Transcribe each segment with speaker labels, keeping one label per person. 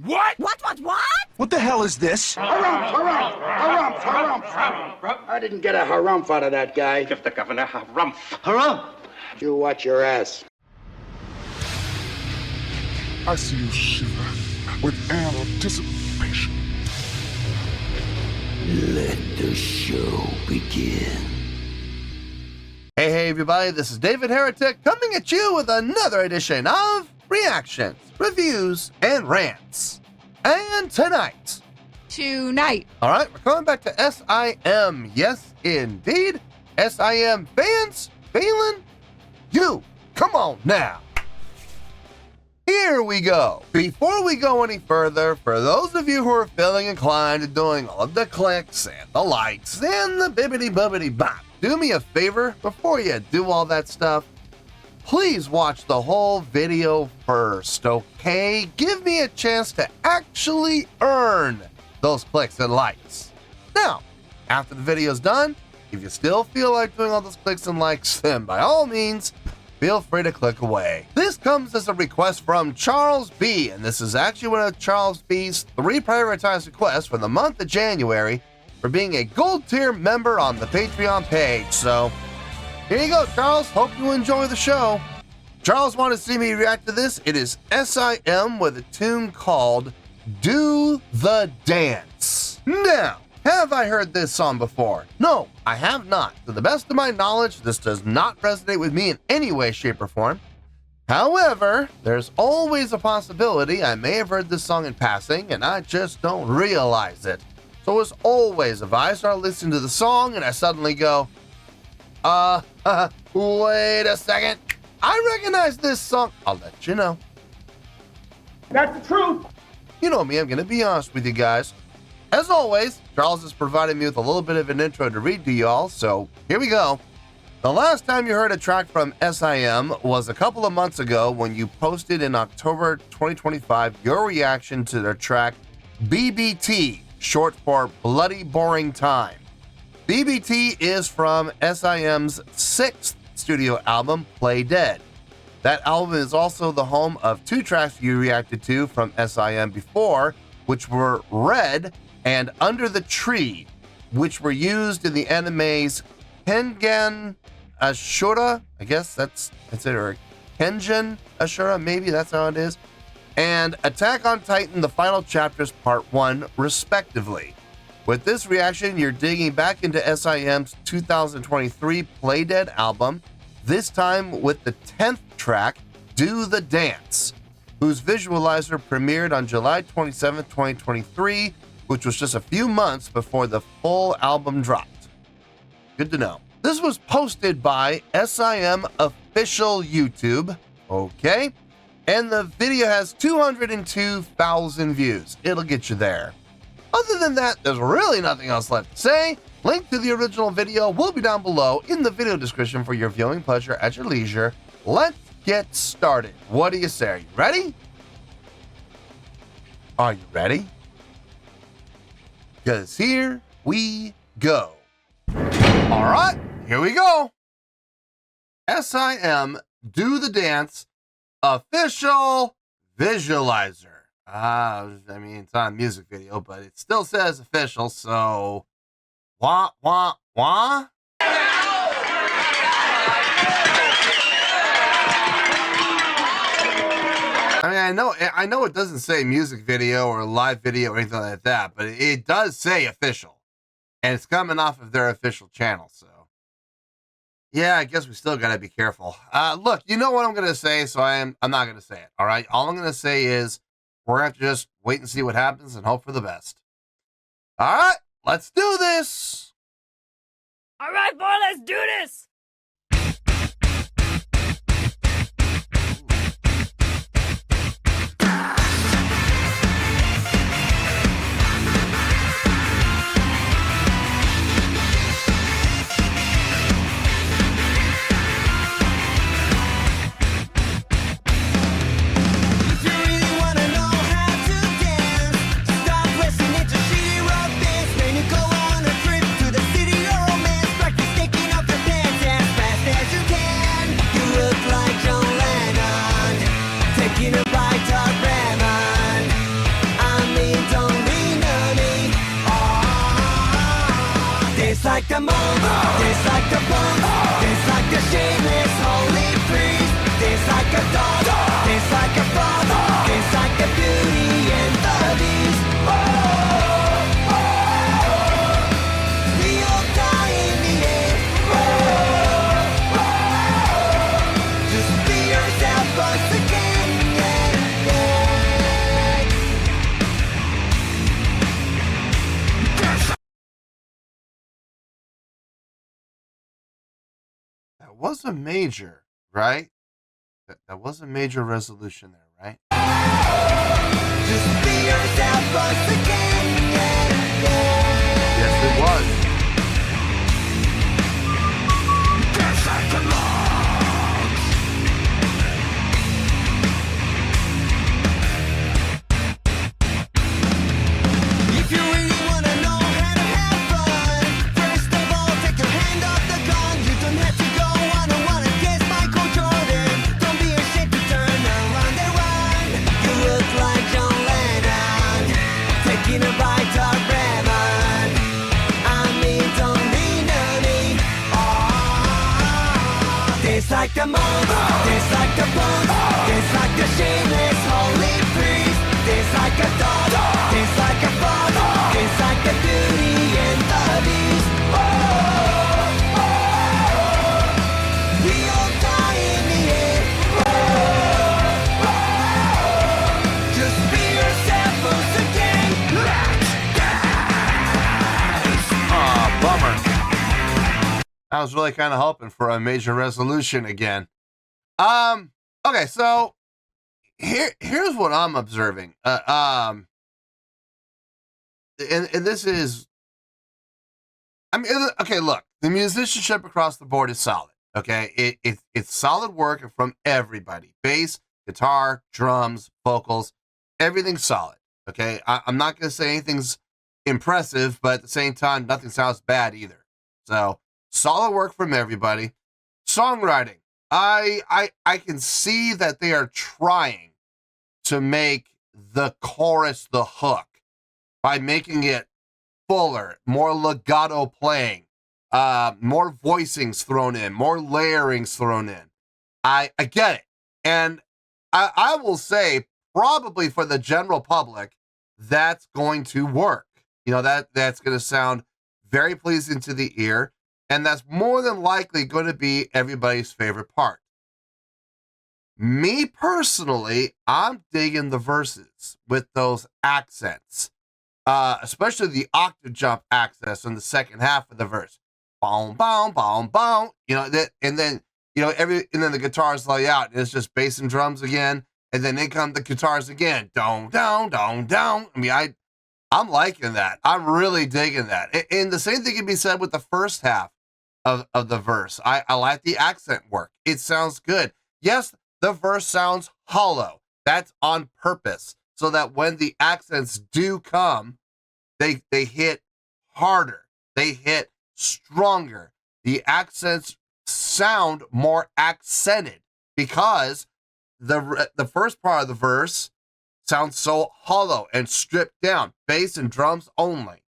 Speaker 1: What?
Speaker 2: What?
Speaker 3: What the hell is this?
Speaker 4: Harumph. I didn't get a harumph out of that guy.
Speaker 1: Give the governor harumph.
Speaker 3: Harumph!
Speaker 4: You watch your ass.
Speaker 5: I see you shiver with anticipation.
Speaker 6: Let the show begin.
Speaker 7: Hey everybody, this is David Heretic coming at you with another edition of Reactions, Reviews, and Rants. And tonight, alright, we're coming back to SiM. Yes, indeed. SiM Fans Feeling You. Come on now. Here we go. Before we go any further, for those of you who are feeling inclined to doing all of the clicks and the likes and the bibbity-bobbity-bop, do me a favor before you do all that stuff. Please watch the whole video first, okay? Give me a chance to actually earn those clicks and likes. Now, after the video's done, if you still feel like doing all those clicks and likes, then by all means, feel free to click away. This comes as a request from Charles B, and this is actually one of Charles B's 3 prioritized requests for the month of January for being a gold tier member on the Patreon page. So, here you go, Charles. Hope you enjoy the show. Charles wanted to see me react to this. It is SiM with a tune called Do the Dance. Now, have I heard this song before? No, I have not. To the best of my knowledge, this does not resonate with me in any way, shape, or form. However, there's always a possibility I may have heard this song in passing and I just don't realize it. So as always, if I start listening to the song and I suddenly go, wait a second, I recognize this song, I'll let you know.
Speaker 1: That's the truth.
Speaker 7: You know me, I'm going to be honest with you guys. As always, Charles has provided me with a little bit of an intro to read to y'all, so here we go. The last time you heard a track from SiM was a couple of months ago when you posted in October 2025 your reaction to their track BBT, short for Bloody Boring Time. BBT is from SiM's 6th studio album, Play Dead. That album is also the home of 2 tracks you reacted to from SiM before, which were Red and Under the Tree, which were used in the anime's Kengan Ashura, I guess that's it, or Kenjin Ashura, maybe that's how it is, and Attack on Titan, the final chapters, part 1, respectively. With this reaction, you're digging back into SiM's 2023 Play Dead album, this time with the 10th track, Do the Dance, whose visualizer premiered on July 27, 2023, which was just a few months before the full album dropped. Good to know. This was posted by SiM official YouTube, okay? And the video has 202,000 views. It'll get you there. Other than that, there's really nothing else left to say. Link to the original video will be down below in the video description for your viewing pleasure at your leisure. Let's get started. What do you say? Are you ready? Are you ready? Because here we go. All right, here we go. SiM Do the Dance official visualizer. I mean, it's not a music video, but it still says official, so wah, wah, wah. I mean, I know it doesn't say music video or live video or anything like that, but it does say official, and it's coming off of their official channel, so yeah, I guess we still gotta be careful. Look, you know what I'm gonna say, so I'm not gonna say it. All right, all I'm gonna say is we're gonna have to just wait and see what happens and hope for the best. All right, let's do this.
Speaker 2: All right, boy, let's do this.
Speaker 8: Go on a trip to the city of romance, practice taking off your pants.
Speaker 3: like the moon, dance like the moon, dance like the shameless holy priest, dance like a dog, dance like a frog, dance like the beauty and the beast. We all die in the end. Just be yourself once again.
Speaker 7: That was a major, right? That was a major resolution there, right?
Speaker 3: Just be yourself once again.
Speaker 7: Yes, it was.
Speaker 3: If you really wanna know how to have fun, first of all, take your hand off the gun. You don't have to go one-on-one against Michael Jordan. Don't be ashamed to turn around and run. You look like John Lennon, taking a bite of ramen. I mean, don't need no need. Dance like the moon, dance like the moon, dance like the shameless holy priest, dance like a dog, dance like a frog, dance like the beauty and the beast. We all die in the end. Just be yourself once again.
Speaker 7: Ah, bummer. I was really kind of hoping for a major resolution again. Okay, so here's what I'm observing. And this is, I mean, okay, look, the musicianship across the board is solid. Okay, it's solid work from everybody: bass, guitar, drums, vocals, everything's solid. Okay, I'm not gonna say anything's impressive, but at the same time, nothing sounds bad either. So solid work from everybody. Songwriting, I can see that they are trying to make the chorus the hook by making it fuller, more legato playing, more voicings thrown in, more layerings thrown in. I get it. And I will say, probably for the general public, that's going to work. You know, that's going to sound very pleasing to the ear, and that's more than likely going to be everybody's favorite part. Me personally, I'm digging the verses with those accents, especially the octave jump access in the second half of the verse. Boom, boom, boom, boom. You know that, and then and then the guitars lay out, and it's just bass and drums again, and then in come the guitars again. Down, down, down, down. I mean, I'm liking that. I'm really digging that. And the same thing can be said with the first half of the verse. I like the accent work. It sounds good. Yes, the verse sounds hollow. That's on purpose, so that when the accents do come, they hit harder. They hit stronger. The accents sound more accented because the first part of the verse sounds so hollow and stripped down, bass and drums only.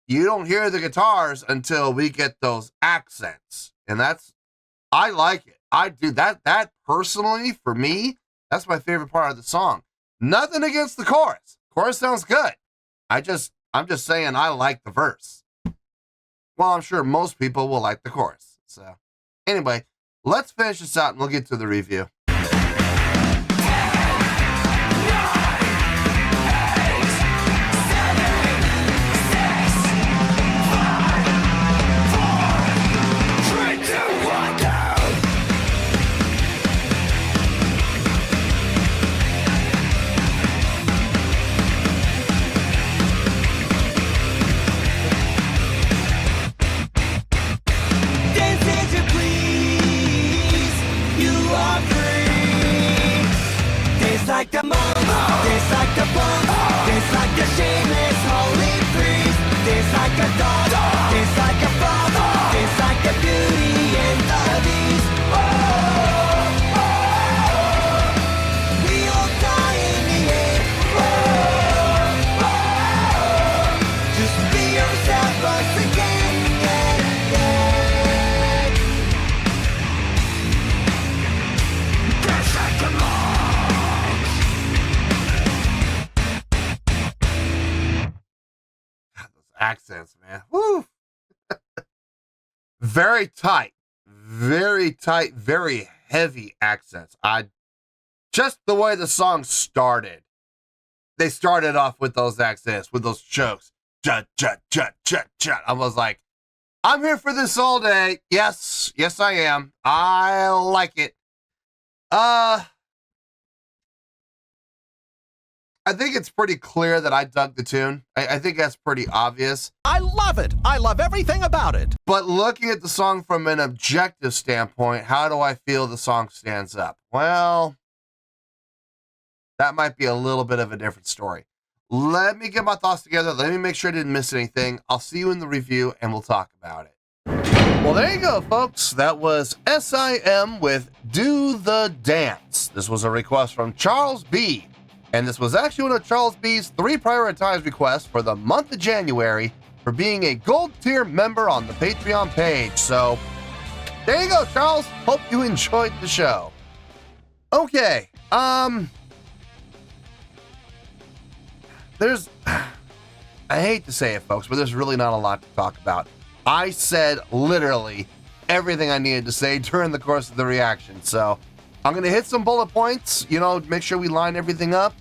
Speaker 7: You don't hear the guitars until we get those accents, and I like it. I do that. That personally, for me, that's my favorite part of the song. Nothing against the chorus. Chorus sounds good. I'm just saying I like the verse. Well, I'm sure most people will like the chorus. So anyway, let's finish this out and we'll get to the review.
Speaker 3: Dance as you please, you are free.
Speaker 7: accents, man. Woo! Very tight, very heavy accents. Just the way the song started. They started off with those accents, with those chokes. Chut, chut, chut, chut, chut. I was like, I'm here for this all day. Yes, I am. I like it. I think it's pretty clear that I dug the tune. I think that's pretty obvious.
Speaker 8: I love it. I love everything about it.
Speaker 7: But looking at the song from an objective standpoint, how do I feel the song stands up? Well, that might be a little bit of a different story. Let me get my thoughts together. Let me make sure I didn't miss anything. I'll see you in the review and we'll talk about it. Well, there you go, folks. That was SiM with Do the Dance. This was a request from Charles B. And this was actually one of Charles B's 3 prioritized requests for the month of January for being a gold tier member on the Patreon page. So there you go, Charles. Hope you enjoyed the show. Okay. There's, I hate to say it, folks, but there's really not a lot to talk about. I said literally everything I needed to say during the course of the reaction. So I'm going to hit some bullet points, make sure we line everything up,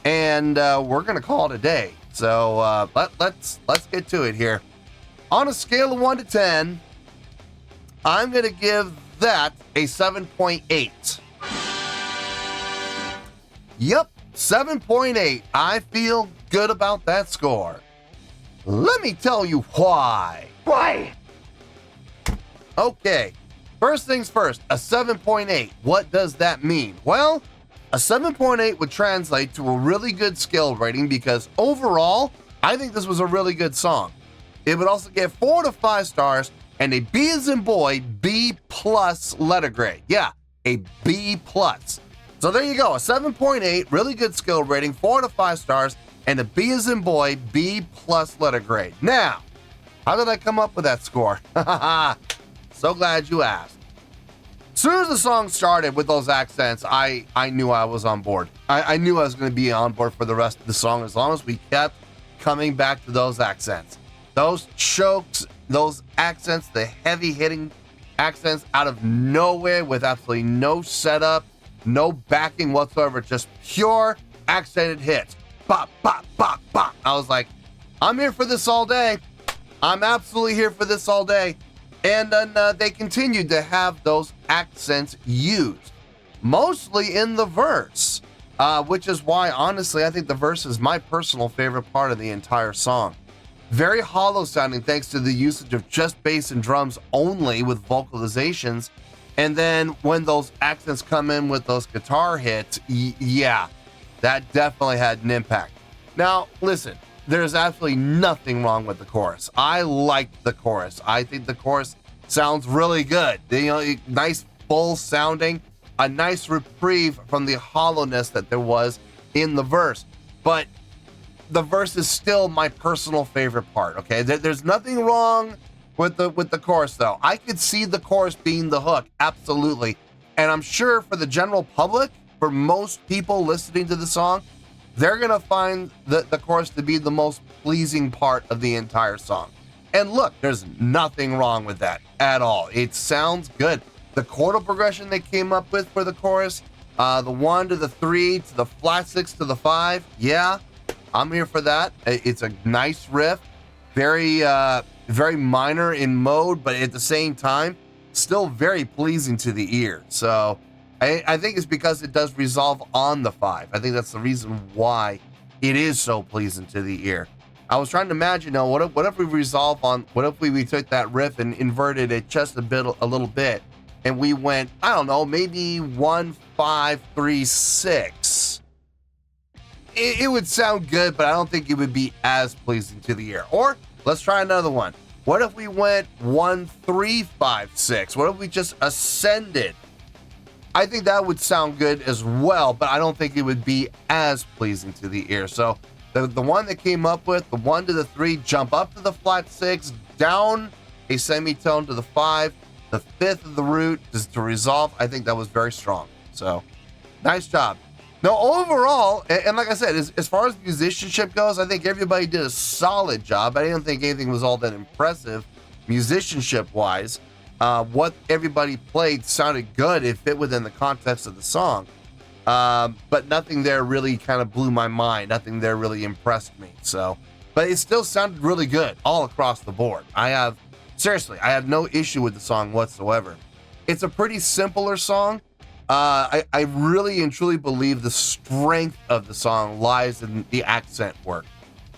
Speaker 7: and we're going to call it a day. So let's get to it here. On a scale of 1 to 10, I'm going to give that a 7.8. Yep, 7.8. I feel good about that score. Let me tell you why.
Speaker 1: Why?
Speaker 7: Okay, first things first, a 7.8. What does that mean? Well, a 7.8 would translate to a really good skill rating because overall, I think this was a really good song. It would also get 4 to 5 stars and a B as in boy, B+ letter grade. Yeah, a B+. So there you go, a 7.8, really good skill rating, 4 to 5 stars, and a B as in boy, B+ letter grade. Now, how did I come up with that score? So glad you asked. As soon as the song started with those accents, I knew I was on board. I knew I was going to be on board for the rest of the song as long as we kept coming back to those accents. Those chokes, those accents, the heavy hitting accents out of nowhere with absolutely no setup, no backing whatsoever, just pure accented hits. Bop, bop, bop, bop. I was like, I'm here for this all day. I'm absolutely here for this all day. And then they continued to have those accents used, mostly in the verse, which is why, honestly, I think the verse is my personal favorite part of the entire song. Very hollow sounding thanks to the usage of just bass and drums only with vocalizations. And then when those accents come in with those guitar hits, yeah, that definitely had an impact. Now, listen, there's absolutely nothing wrong with the chorus. I liked the chorus. I think the chorus sounds really good. Nice, full sounding, a nice reprieve from the hollowness that there was in the verse. But the verse is still my personal favorite part, okay? There's nothing wrong with the chorus, though. I could see the chorus being the hook, absolutely. And I'm sure for the general public, for most people listening to the song, they're going to find the chorus to be the most pleasing part of the entire song. And look, there's nothing wrong with that at all. It sounds good. The chordal progression they came up with for the chorus, the 1 to the 3 to the flat 6 to the 5, yeah, I'm here for that. It's a nice riff, very minor in mode, but at the same time, still very pleasing to the ear. So I think it's because it does resolve on the 5. I think that's the reason why it is so pleasing to the ear. I was trying to imagine, what if we resolve on, what if we took that riff and inverted it just a little bit, and we went, I don't know, maybe 1, 5, 3, 6. It would sound good, but I don't think it would be as pleasing to the ear. Or let's try another one. What if we went 1, 3, 5, 6? What if we just ascended? I think that would sound good as well, but I don't think it would be as pleasing to the ear. So the one that came up with, the 1 to the 3, jump up to the flat 6, down a semitone to the 5, the 5th of the root is to resolve. I think that was very strong. So nice job. No, overall, and like I said, as far as musicianship goes, I think everybody did a solid job. I didn't think anything was all that impressive musicianship-wise. What everybody played sounded good. It fit within the context of the song. But nothing there really kind of blew my mind. Nothing there really impressed me. But it still sounded really good all across the board. I have no issue with the song whatsoever. It's a pretty simpler song. I really and truly believe the strength of the song lies in the accent work,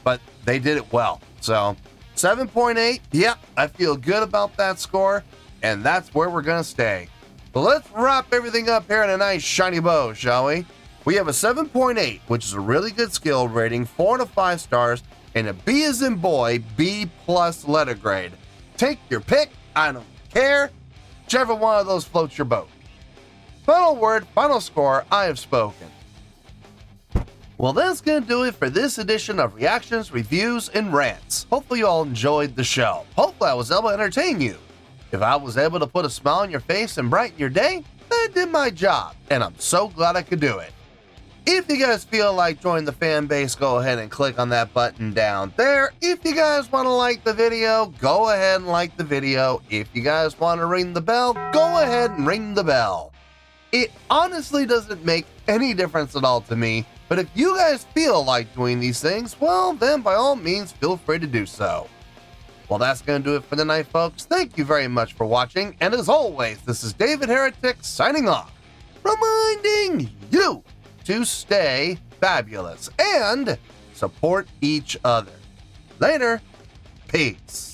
Speaker 7: but they did it well. So 7.8, yep, I feel good about that score, and that's where we're gonna stay. So let's wrap everything up here in a nice shiny bow, shall we? We have a 7.8, which is a really good skill rating, 4 to 5 stars, and a B as in boy, B+ letter grade. Take your pick, I don't care, whichever one of those floats your boat. Final word, final score, I have spoken. Well, that's going to do it for this edition of Reactions, Reviews, and Rants. Hopefully you all enjoyed the show. Hopefully I was able to entertain you. If I was able to put a smile on your face and brighten your day, then I did my job, and I'm so glad I could do it. If you guys feel like joining the fan base, go ahead and click on that button down there. If you guys want to like the video, go ahead and like the video. If you guys want to ring the bell, go ahead and ring the bell. It honestly doesn't make any difference at all to me, but if you guys feel like doing these things, well, then by all means, feel free to do so. Well, that's going to do it for the night, folks. Thank you very much for watching, and as always, this is David Heretic signing off, reminding you to stay fabulous and support each other. Later, peace.